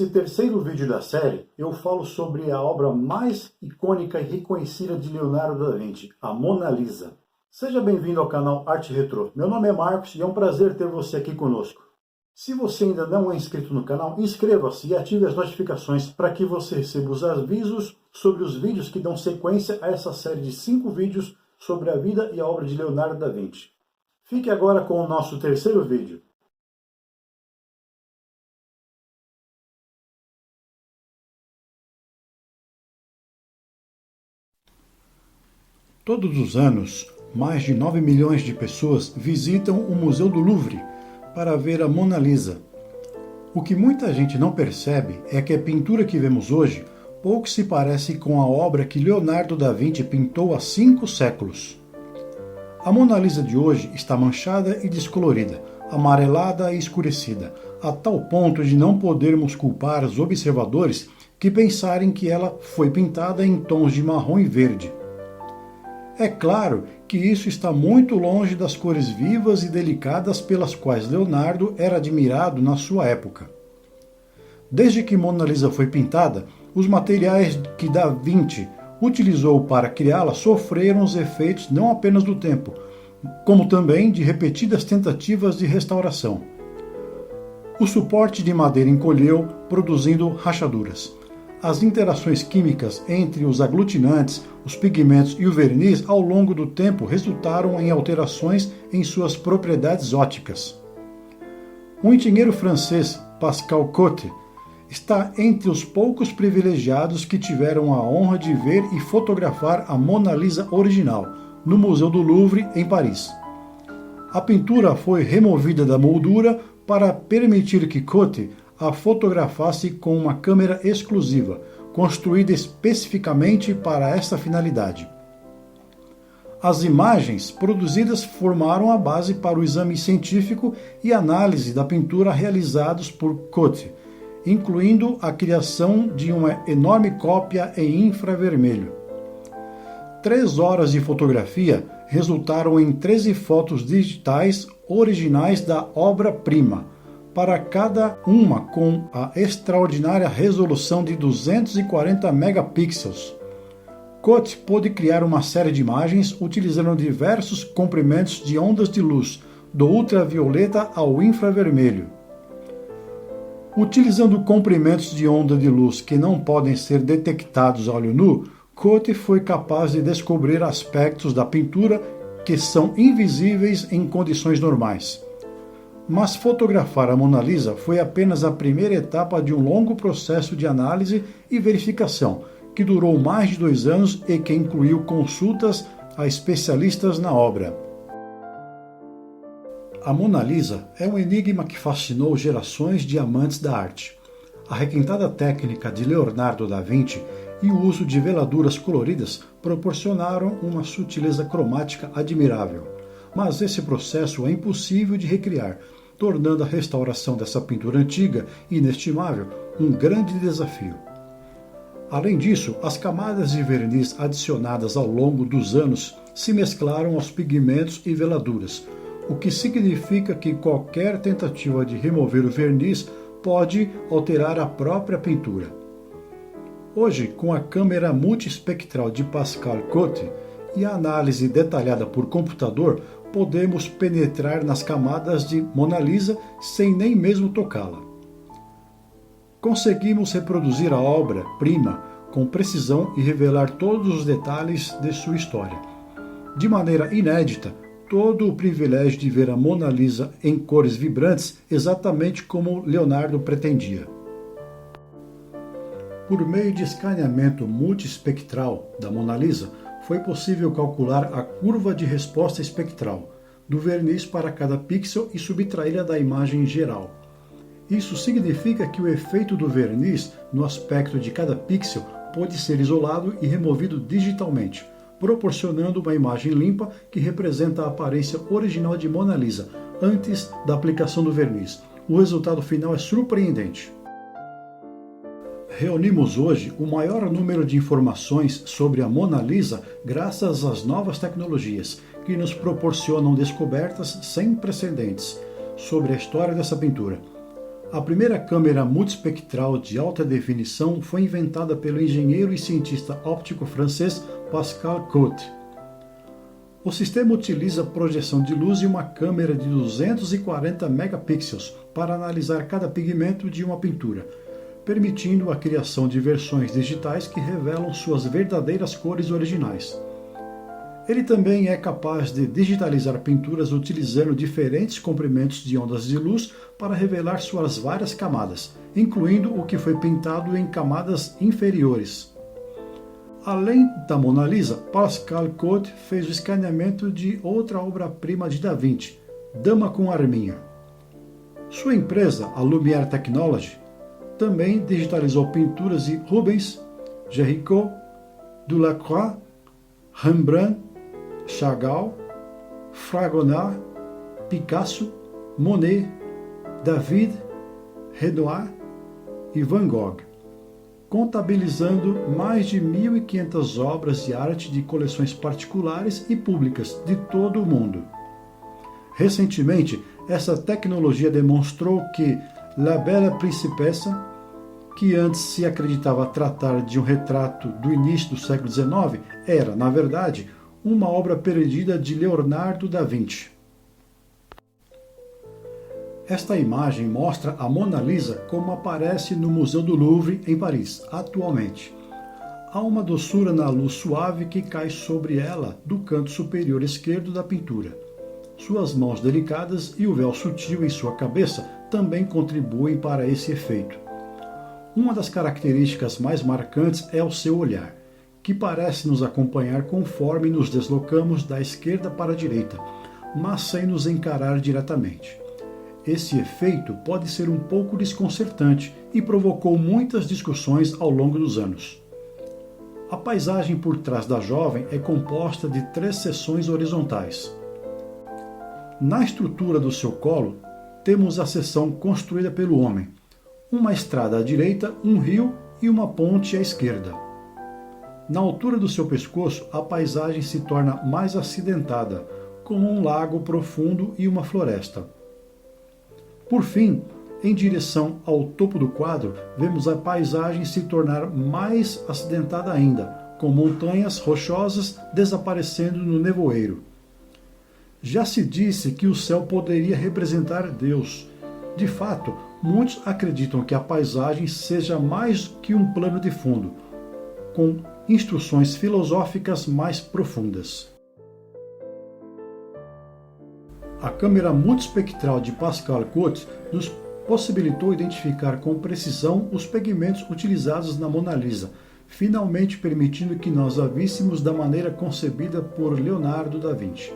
Nesse terceiro vídeo da série, eu falo sobre a obra mais icônica e reconhecida de Leonardo da Vinci, a Mona Lisa. Seja bem-vindo ao canal Arte Retrô. Meu nome é Marcos e é um prazer ter você aqui conosco. Se você ainda não é inscrito no canal, inscreva-se e ative as notificações para que você receba os avisos sobre os vídeos que dão sequência a essa série de 5 vídeos sobre a vida e a obra de Leonardo da Vinci. Fique agora com o nosso terceiro vídeo. Todos os anos, mais de 9 milhões de pessoas visitam o Museu do Louvre para ver a Mona Lisa. O que muita gente não percebe é que a pintura que vemos hoje pouco se parece com a obra que Leonardo da Vinci pintou há 5 séculos. A Mona Lisa de hoje está manchada e descolorida, amarelada e escurecida, a tal ponto de não podermos culpar os observadores que pensarem que ela foi pintada em tons de marrom e verde. É claro que isso está muito longe das cores vivas e delicadas pelas quais Leonardo era admirado na sua época. Desde que Mona Lisa foi pintada, os materiais que Da Vinci utilizou para criá-la sofreram os efeitos não apenas do tempo, como também de repetidas tentativas de restauração. O suporte de madeira encolheu, produzindo rachaduras. As interações químicas entre os aglutinantes, os pigmentos e o verniz ao longo do tempo resultaram em alterações em suas propriedades ópticas. O engenheiro francês Pascal Cotte está entre os poucos privilegiados que tiveram a honra de ver e fotografar a Mona Lisa original, no Museu do Louvre, em Paris. A pintura foi removida da moldura para permitir que Cotte a fotografasse com uma câmera exclusiva, construída especificamente para esta finalidade. As imagens produzidas formaram a base para o exame científico e análise da pintura realizados por Cotte, incluindo a criação de uma enorme cópia em infravermelho. 3 horas de fotografia resultaram em 13 fotos digitais originais da obra-prima, para cada uma com a extraordinária resolução de 240 megapixels. Cotte pôde criar uma série de imagens utilizando diversos comprimentos de ondas de luz, do ultravioleta ao infravermelho. Utilizando comprimentos de onda de luz que não podem ser detectados a olho nu, Cotte foi capaz de descobrir aspectos da pintura que são invisíveis em condições normais. Mas fotografar a Mona Lisa foi apenas a primeira etapa de um longo processo de análise e verificação, que durou mais de 2 anos e que incluiu consultas a especialistas na obra. A Mona Lisa é um enigma que fascinou gerações de amantes da arte. A requintada técnica de Leonardo da Vinci e o uso de veladuras coloridas proporcionaram uma sutileza cromática admirável. Mas esse processo é impossível de recriar, tornando a restauração dessa pintura antiga e inestimável um grande desafio. Além disso, as camadas de verniz adicionadas ao longo dos anos se mesclaram aos pigmentos e veladuras, o que significa que qualquer tentativa de remover o verniz pode alterar a própria pintura. Hoje, com a câmera multiespectral de Pascal Cotte e a análise detalhada por computador, podemos penetrar nas camadas de Mona Lisa sem nem mesmo tocá-la. Conseguimos reproduzir a obra-prima com precisão e revelar todos os detalhes de sua história. De maneira inédita, todo o privilégio de ver a Mona Lisa em cores vibrantes exatamente como Leonardo pretendia. Por meio de escaneamento multiespectral da Mona Lisa, foi possível calcular a curva de resposta espectral do verniz para cada pixel e subtraí-la da imagem geral. Isso significa que o efeito do verniz no aspecto de cada pixel pode ser isolado e removido digitalmente, proporcionando uma imagem limpa que representa a aparência original de Mona Lisa antes da aplicação do verniz. O resultado final é surpreendente. Reunimos hoje o maior número de informações sobre a Mona Lisa graças às novas tecnologias, que nos proporcionam descobertas sem precedentes sobre a história dessa pintura. A primeira câmera multispectral de alta definição foi inventada pelo engenheiro e cientista óptico francês Pascal Cotte. O sistema utiliza projeção de luz e uma câmera de 240 megapixels para analisar cada pigmento de uma pintura, permitindo a criação de versões digitais que revelam suas verdadeiras cores originais. Ele também é capaz de digitalizar pinturas utilizando diferentes comprimentos de ondas de luz para revelar suas várias camadas, incluindo o que foi pintado em camadas inferiores. Além da Mona Lisa, Pascal Cotte fez o escaneamento de outra obra-prima de Da Vinci, Dama com Arminha. Sua empresa, a Lumière Technology, também digitalizou pinturas de Rubens, Géricault, Delacroix, Rembrandt, Chagall, Fragonard, Picasso, Monet, David, Renoir e Van Gogh, contabilizando mais de 1.500 obras de arte de coleções particulares e públicas de todo o mundo. Recentemente, essa tecnologia demonstrou que La Belle Principessa, que antes se acreditava tratar de um retrato do início do século XIX, era, na verdade, uma obra perdida de Leonardo da Vinci. Esta imagem mostra a Mona Lisa como aparece no Museu do Louvre, em Paris, atualmente. Há uma doçura na luz suave que cai sobre ela do canto superior esquerdo da pintura. Suas mãos delicadas e o véu sutil em sua cabeça também contribuem para esse efeito. Uma das características mais marcantes é o seu olhar, que parece nos acompanhar conforme nos deslocamos da esquerda para a direita, mas sem nos encarar diretamente. Esse efeito pode ser um pouco desconcertante e provocou muitas discussões ao longo dos anos. A paisagem por trás da jovem é composta de 3 seções horizontais. Na estrutura do seu colo, temos a seção construída pelo homem, uma estrada à direita, um rio e uma ponte à esquerda. Na altura do seu pescoço, a paisagem se torna mais acidentada, como um lago profundo e uma floresta. Por fim, em direção ao topo do quadro, vemos a paisagem se tornar mais acidentada ainda, com montanhas rochosas desaparecendo no nevoeiro. Já se disse que o céu poderia representar Deus. De fato, muitos acreditam que a paisagem seja mais que um plano de fundo, com instruções filosóficas mais profundas. A câmera multispectral de Pascal Cotte nos possibilitou identificar com precisão os pigmentos utilizados na Mona Lisa, finalmente permitindo que nós a víssemos da maneira concebida por Leonardo da Vinci.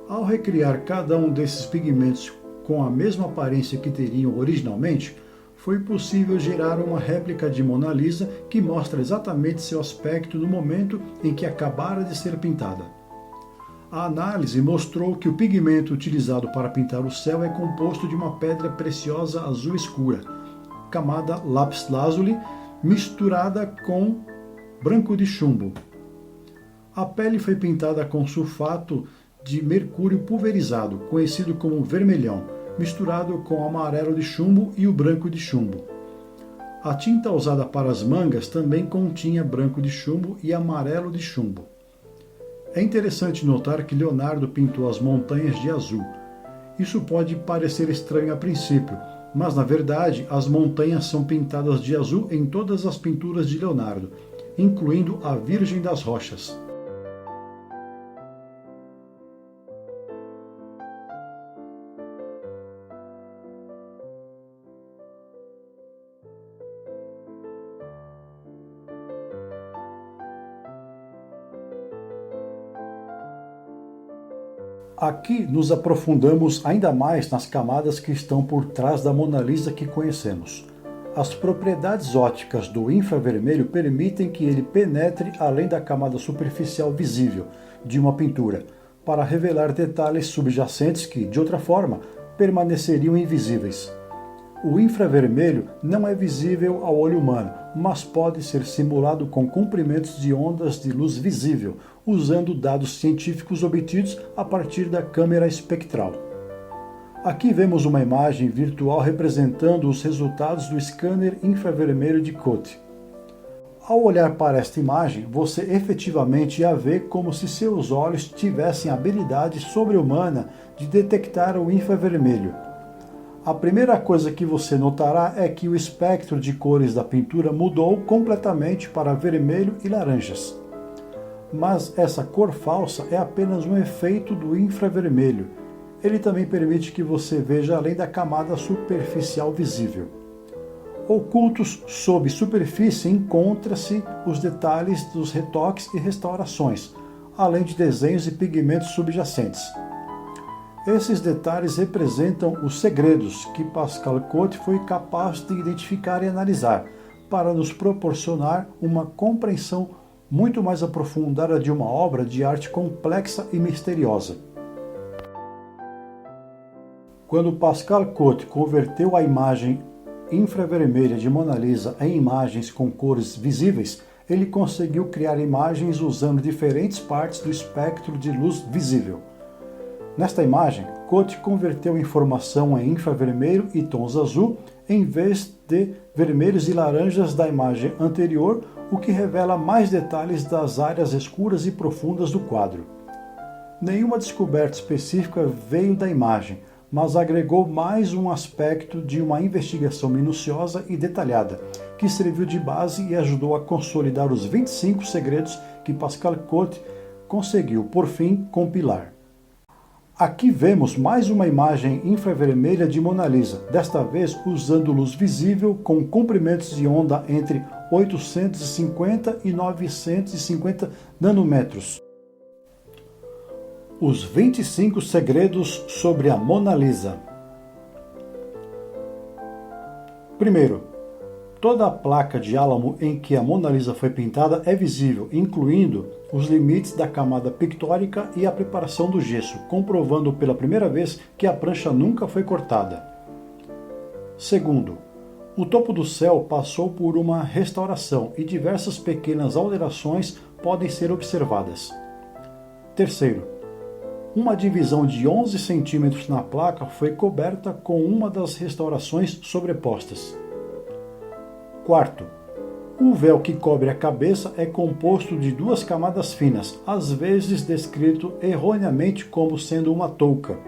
Ao recriar cada um desses pigmentos com a mesma aparência que teriam originalmente, foi possível gerar uma réplica de Mona Lisa que mostra exatamente seu aspecto no momento em que acabara de ser pintada. A análise mostrou que o pigmento utilizado para pintar o céu é composto de uma pedra preciosa azul escura, camada lápis-lazuli, misturada com branco de chumbo. A pele foi pintada com sulfato de mercúrio pulverizado, conhecido como vermelhão, misturado com o amarelo de chumbo e o branco de chumbo. A tinta usada para as mangas também continha branco de chumbo e amarelo de chumbo. É interessante notar que Leonardo pintou as montanhas de azul. Isso pode parecer estranho a princípio, mas na verdade as montanhas são pintadas de azul em todas as pinturas de Leonardo, incluindo a Virgem das Rochas. Aqui nos aprofundamos ainda mais nas camadas que estão por trás da Mona Lisa que conhecemos. As propriedades ópticas do infravermelho permitem que ele penetre além da camada superficial visível de uma pintura, para revelar detalhes subjacentes que, de outra forma, permaneceriam invisíveis. O infravermelho não é visível ao olho humano, mas pode ser simulado com comprimentos de ondas de luz visível, usando dados científicos obtidos a partir da câmera espectral. Aqui vemos uma imagem virtual representando os resultados do scanner infravermelho de Cote. Ao olhar para esta imagem, você efetivamente a vê como se seus olhos tivessem a habilidade sobre-humana de detectar o infravermelho. A primeira coisa que você notará é que o espectro de cores da pintura mudou completamente para vermelho e laranjas. Mas essa cor falsa é apenas um efeito do infravermelho. Ele também permite que você veja além da camada superficial visível. Ocultos sob superfície encontra-se os detalhes dos retoques e restaurações, além de desenhos e pigmentos subjacentes. Esses detalhes representam os segredos que Pascal Cote foi capaz de identificar e analisar, para nos proporcionar uma compreensão muito mais aprofundada de uma obra de arte complexa e misteriosa. Quando Pascal Cote converteu a imagem infravermelha de Mona Lisa em imagens com cores visíveis, ele conseguiu criar imagens usando diferentes partes do espectro de luz visível. Nesta imagem, Cote converteu a informação em infravermelho e tons azul em vez de vermelhos e laranjas da imagem anterior, o que revela mais detalhes das áreas escuras e profundas do quadro. Nenhuma descoberta específica veio da imagem, mas agregou mais um aspecto de uma investigação minuciosa e detalhada, que serviu de base e ajudou a consolidar os 25 segredos que Pascal Cote conseguiu, por fim, compilar. Aqui vemos mais uma imagem infravermelha de Mona Lisa, desta vez usando luz visível com comprimentos de onda entre 850 e 950 nanômetros. Os 25 segredos sobre a Mona Lisa. Primeiro, toda a placa de álamo em que a Mona Lisa foi pintada é visível, incluindo os limites da camada pictórica e a preparação do gesso, comprovando pela primeira vez que a prancha nunca foi cortada. Segundo, o topo do céu passou por uma restauração e diversas pequenas alterações podem ser observadas. Terceiro, uma divisão de 11 centímetros na placa foi coberta com uma das restaurações sobrepostas. Quarto, o véu que cobre a cabeça é composto de duas camadas finas, às vezes descrito erroneamente como sendo uma touca.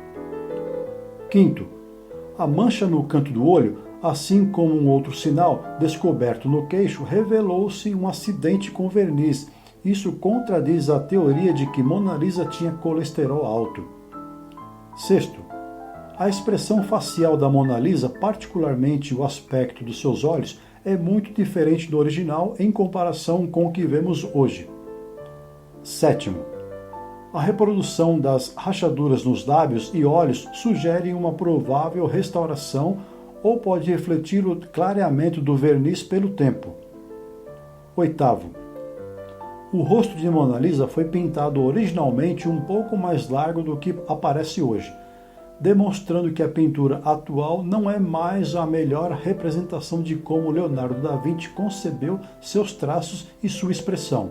Quinto, a mancha no canto do olho, assim como um outro sinal descoberto no queixo, revelou-se um acidente com verniz. Isso contradiz a teoria de que Mona Lisa tinha colesterol alto. Sexto, a expressão facial da Mona Lisa, particularmente o aspecto dos seus olhos, é muito diferente do original em comparação com o que vemos hoje. Sétimo, a reprodução das rachaduras nos lábios e olhos sugere uma provável restauração ou pode refletir o clareamento do verniz pelo tempo. Oitavo, o rosto de Mona Lisa foi pintado originalmente um pouco mais largo do que aparece hoje, demonstrando que a pintura atual não é mais a melhor representação de como Leonardo da Vinci concebeu seus traços e sua expressão.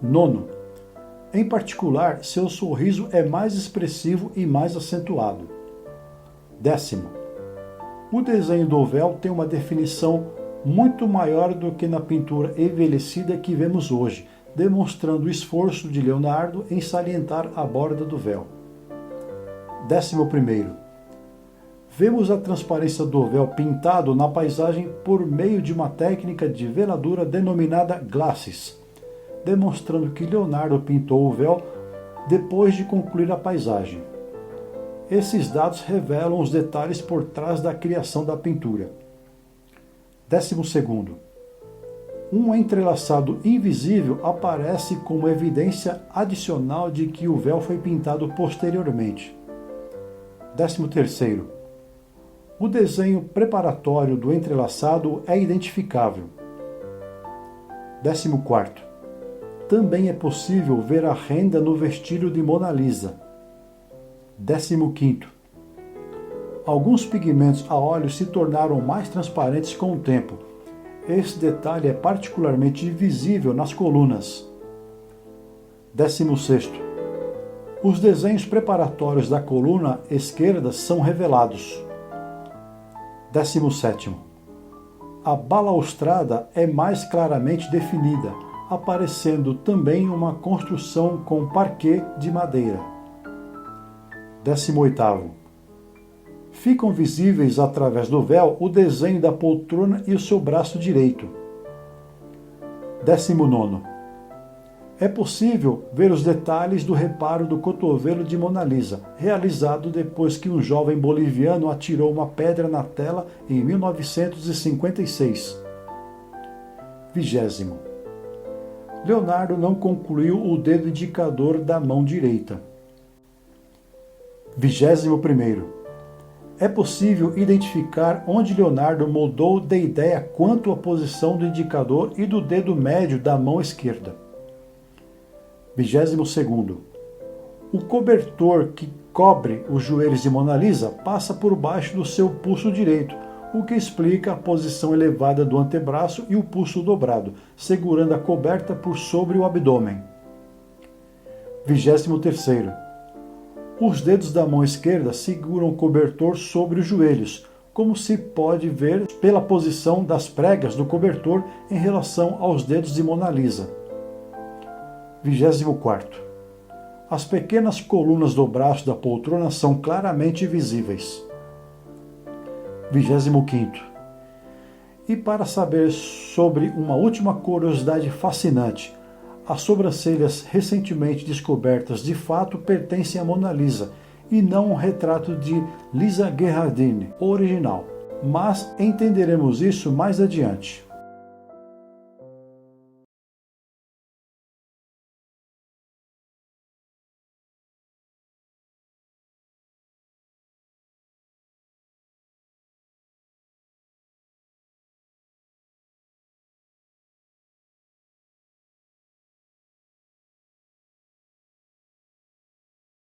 Nono, em particular, seu sorriso é mais expressivo e mais acentuado. Décimo, o desenho do véu tem uma definição muito maior do que na pintura envelhecida que vemos hoje, demonstrando o esforço de Leonardo em salientar a borda do véu. 11º. Vemos a transparência do véu pintado na paisagem por meio de uma técnica de veladura denominada glacis, demonstrando que Leonardo pintou o véu depois de concluir a paisagem. Esses dados revelam os detalhes por trás da criação da pintura. 12º. Um entrelaçado invisível aparece como evidência adicional de que o véu foi pintado posteriormente. 13º. O desenho preparatório do entrelaçado é identificável. 14º. Também é possível ver a renda no vestígio de Mona Lisa. 15º. Alguns pigmentos a óleo se tornaram mais transparentes com o tempo. Esse detalhe é particularmente visível nas colunas. 16º. Os desenhos preparatórios da coluna esquerda são revelados. 17º. A balaustrada é mais claramente definida, aparecendo também uma construção com parquet de madeira. 18º. Ficam visíveis através do véu o desenho da poltrona e o seu braço direito. 19º. É possível ver os detalhes do reparo do cotovelo de Mona Lisa, realizado depois que um jovem boliviano atirou uma pedra na tela em 1956. 20º. Leonardo não concluiu o dedo indicador da mão direita. 21º. É possível identificar onde Leonardo mudou de ideia quanto à posição do indicador e do dedo médio da mão esquerda. 22º. O cobertor que cobre os joelhos de Mona Lisa passa por baixo do seu pulso direito, o que explica a posição elevada do antebraço e o pulso dobrado, segurando a coberta por sobre o abdômen. 23º. Os dedos da mão esquerda seguram o cobertor sobre os joelhos, como se pode ver pela posição das pregas do cobertor em relação aos dedos de Mona Lisa. 24º. As pequenas colunas do braço da poltrona são claramente visíveis. 25º. E para saber sobre uma última curiosidade fascinante, as sobrancelhas recentemente descobertas de fato pertencem a Mona Lisa e não um retrato de Lisa Gherardini, o original. Mas entenderemos isso mais adiante.